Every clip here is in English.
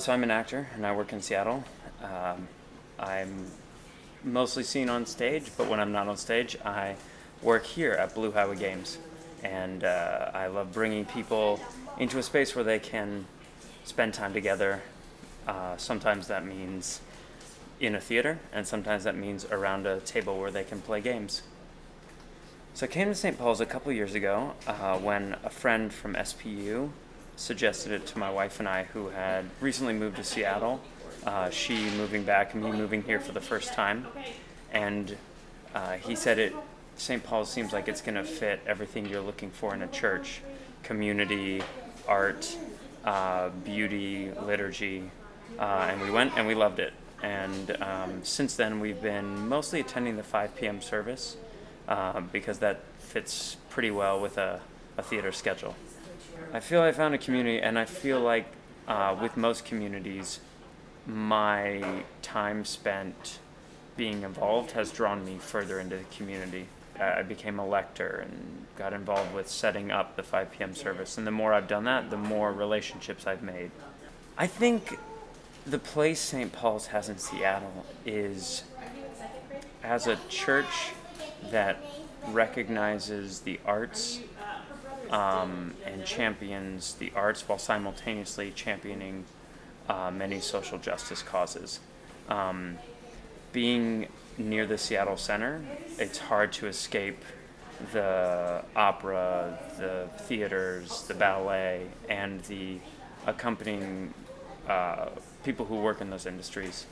So I'm an actor, and I work in Seattle. I'm mostly seen on stage, but when I'm not on stage, I work here at Blue Highway Games. And I love bringing people into a space where they can spend time together. Sometimes that means in a theater, and sometimes that means around a table where they can play games. So I came to St. Paul's a couple years ago when a friend from SPU suggested it to my wife and I, who had recently moved to Seattle. She moving back, me moving here for the first time. And he said St. Paul's seems like it's going to fit everything you're looking for in a church: community, art, beauty, liturgy. And we went and we loved it. And since then we've been mostly attending the 5 p.m. service because that fits pretty well with a theater schedule. I feel I found a community, and I feel like with most communities, my time spent being involved has drawn me further into the community. I became a lector and got involved with setting up the 5 p.m. service, and the more I've done that, the more relationships I've made. I think the place St. Paul's has in Seattle is, as a church that recognizes the arts and champions the arts while simultaneously championing many social justice causes. Being near the Seattle Center, it's hard to escape the opera, the theaters, the ballet, and the accompanying people who work in those industries.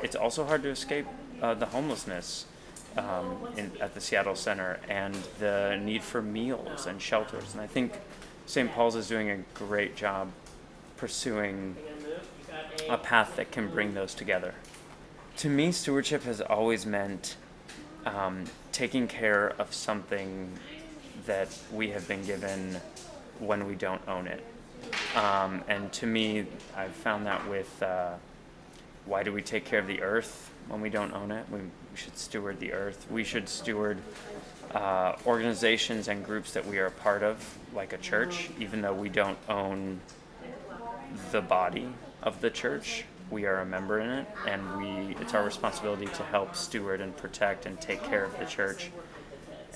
It's also hard to escape the homelessness at the Seattle Center and the need for meals and shelters. And I think St. Paul's is doing a great job pursuing a path that can bring those together. To me, stewardship has always meant taking care of something that we have been given when we don't own it. And to me, I've found that with why do we take care of the earth when we don't own it? We should steward the earth. We should steward organizations and groups that we are a part of, like a church, even though we don't own the body of the church. We are a member in it, and it's our responsibility to help steward and protect and take care of the church.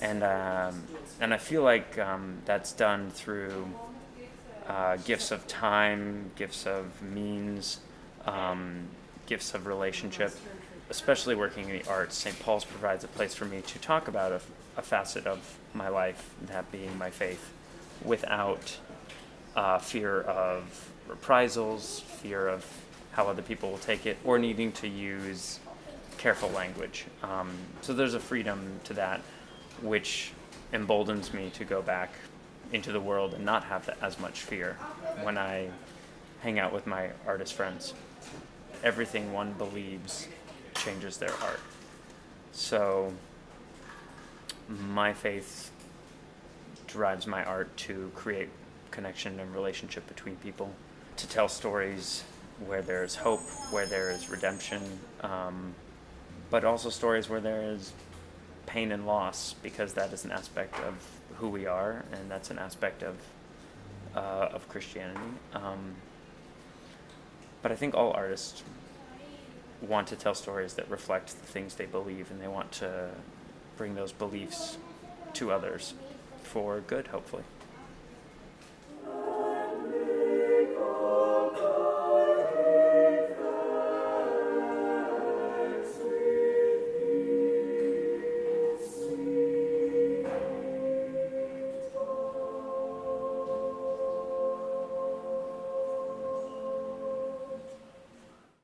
And I feel like that's done through gifts of time, gifts of means, gifts of relationship. Especially working in the arts, St. Paul's provides a place for me to talk about a facet of my life, that being my faith, without fear of reprisals, fear of how other people will take it, or needing to use careful language. So there's a freedom to that, which emboldens me to go back into the world and not have as much fear when I hang out with my artist friends. Everything one believes changes their art. So my faith drives my art to create connection and relationship between people, to tell stories where there's hope, where there is redemption, but also stories where there is pain and loss, because that is an aspect of who we are, and that's an aspect of Christianity. But I think all artists want to tell stories that reflect the things they believe, and they want to bring those beliefs to others for good, hopefully.